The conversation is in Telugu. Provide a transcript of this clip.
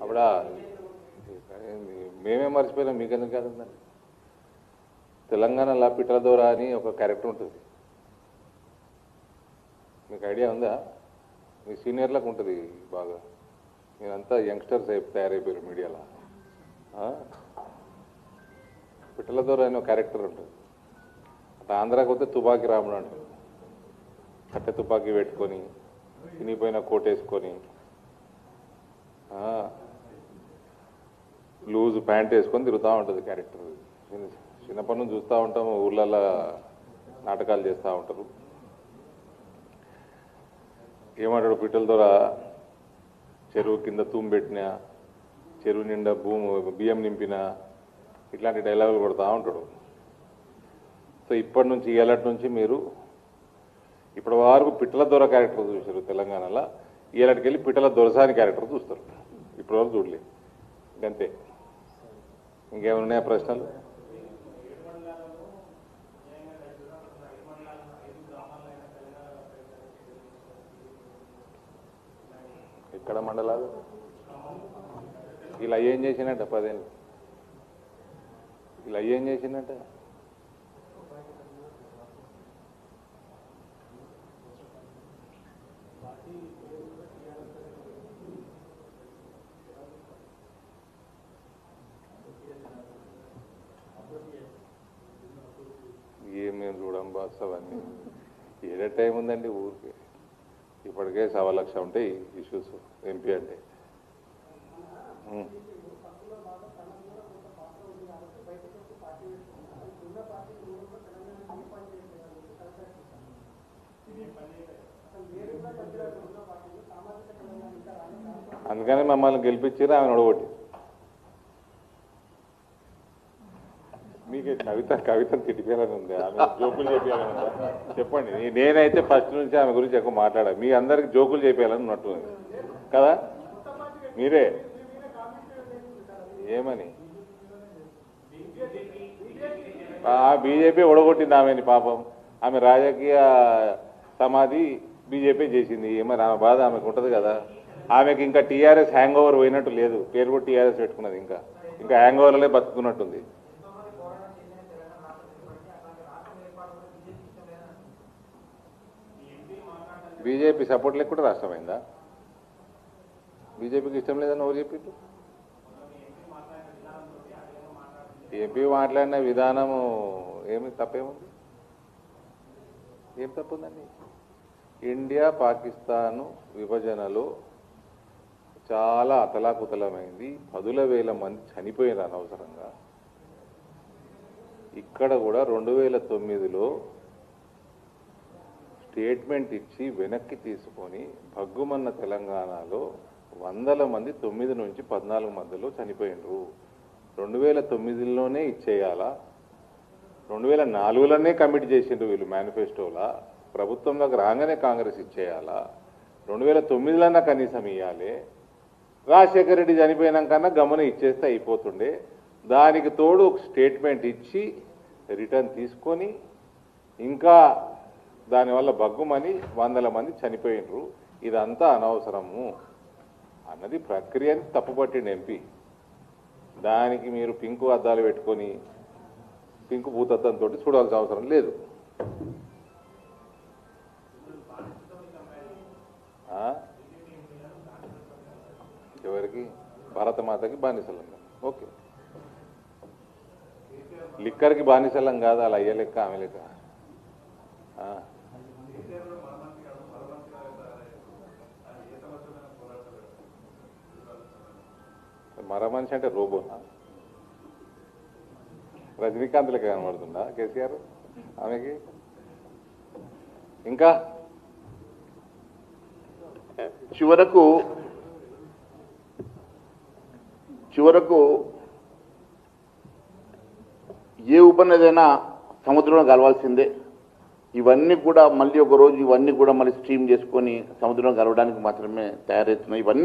అప్పుడ మేమే మర్చిపోయినాం, మీకెందుకు కాదండి. తెలంగాణలో పిట్టల దొర అని ఒక క్యారెక్టర్ ఉంటుంది, మీకు ఐడియా ఉందా? మీ సీనియర్లకు ఉంటుంది బాగా, మీరంతా యంగ్స్టర్స్ తయారైపోయారు మీడియాలో. పిట్టల దొర అని ఒక క్యారెక్టర్ ఉంటుంది. అట్లా ఆంధ్రాకి వస్తే తుపాకీ రాముడు అంటారు. కట్టె తుపాకీ పెట్టుకొని చినిపోయిన కోట్ వేసుకొని లూజ్ ప్యాంట్ వేసుకొని తిరుగుతూ ఉంటుంది క్యారెక్టర్. చిన్నప్పటి నుంచి చూస్తూ ఉంటాము, ఊళ్ళల్లో నాటకాలు చేస్తూ ఉంటారు. ఏమంటాడు పిట్టల దొర, చెరువు కింద తూము పెట్టినా, చెరువు నిండా బియ్యం నింపినా, ఇట్లాంటి డైలాగులు కొడతా ఉంటాడు. సో ఇప్పటి నుంచి ఏళ్ళటి నుంచి మీరు ఇప్పటి వరకు పిట్టల దొర క్యారెక్టర్ చూశారు తెలంగాణలో, ఏళ్ళకి వెళ్ళి పిట్టల దొరసాని క్యారెక్టర్ చూస్తారు. ఇప్పటి వరకు చూడలే, ఇంకంతే. ఇంకేమన్నాయా ప్రశ్నలు? ఎక్కడ మండలాలు ఇలా ఏం చేసినట్ట? 10 ఏళ్ళు ఇలా ఏం చేసినట్ట? ఏం మేము చూడం బాస్, అవన్నీ ఏడే టైం ఉందండి ఊరికి. ఇప్పటికే 1,00,000 ఉంటాయి ఇష్యూస్ ఎంపీ అంటే. అందుకని మమ్మల్ని గెలిపించారు, ఆమెను ఒడగొట్టి. మీకు కవితను తిట్టిపోయాలని ఉంది, ఆమె జోకులు చెప్పాలని ఉందా? చెప్పండి. నేనైతే ఫస్ట్ నుంచి ఆమె గురించి ఎక్కువ మాట్లాడా, మీ అందరికి జోకులు చెప్పాలని ఉన్నట్టుంది కదా. మీరే ఏమని బీజేపీ ఒడగొట్టింది ఆమెని, పాపం. ఆమె రాజకీయ సమాధి బీజేపీ చేసింది. ఏమని ఆమె బాధ ఆమెకు ఉంటుంది కదా. ఆమెకి ఇంకా టీఆర్ఎస్ హ్యాంగ్ ఓవర్ పోయినట్టు లేదు, పేరు కూడా టీఆర్ఎస్ పెట్టుకున్నది, ఇంకా హ్యాంగ్ ఓవర్లే బతుకున్నట్టుంది. బీజేపీ సపోర్ట్ లేకుండా రాష్ట్రమైందా? బీజేపీకి ఇష్టం లేదని ఎవరు చెప్పిండ్రు? ఎంపీ మాట్లాడిన విధానము ఏమి తప్పేముంది? ఏం తప్పుందండి? ఇండియా పాకిస్తాను విభజనలో చాలా అతలాకుతలమైంది, 10,000 మంది చనిపోయినారు అనవసరంగా. ఇక్కడ కూడా 2009లో స్టేట్మెంట్ ఇచ్చి వెనక్కి తీసుకొని భగ్గుమన్న తెలంగాణలో 100 మంది 9 నుంచి 14 మధ్యలో చనిపోయినరు. 2009లోనే ఇచ్చేయాలా? 2004లోనే కమిట్ చేసిండ్రు వీళ్ళు మేనిఫెస్టోలా. ప్రభుత్వంలోకి రాగానే కాంగ్రెస్ ఇచ్చేయాలా? 2009లోనే కనీసం ఇవ్వాలి. రాజశేఖర రెడ్డి చనిపోయినాకన్నా గమనం ఇచ్చేస్తే అయిపోతుండే. దానికి తోడు ఒక స్టేట్మెంట్ ఇచ్చి రిటర్న్ తీసుకొని ఇంకా దానివల్ల బగ్గుమని 100 మంది చనిపోయినరు. ఇదంతా అనవసరము అన్నది ప్రక్రియని తప్పుపట్టిండు ఎంపీ. దానికి మీరు పింకు అద్దాలు పెట్టుకొని పింకు భూతత్వంతో చూడాల్సిన అవసరం లేదు. ఎవరికి? భారతమాతకి బానిసలం. ఓకే, లిక్కర్కి బానిసలం కాదు, అలా అయ్యే లెక్క ఆమె లెక్క. మర మనిషి అంటే రోబోనా? రజనీకాంత్ లెక్క కనబడుతుందా కేసీఆర్ ఆమెకి? ఇంకా చివరకు ఏ ఉపనదైనా సముద్రంలో కలవాల్సిందే. ఇవన్నీ కూడా మళ్ళీ ఒక రోజు ఇవన్నీ కూడా మళ్ళీ స్ట్రీమ్ చేసుకొని సముద్రంలో కలవడానికి మాత్రమే తయారవుతున్నాయి. ఇవన్నీ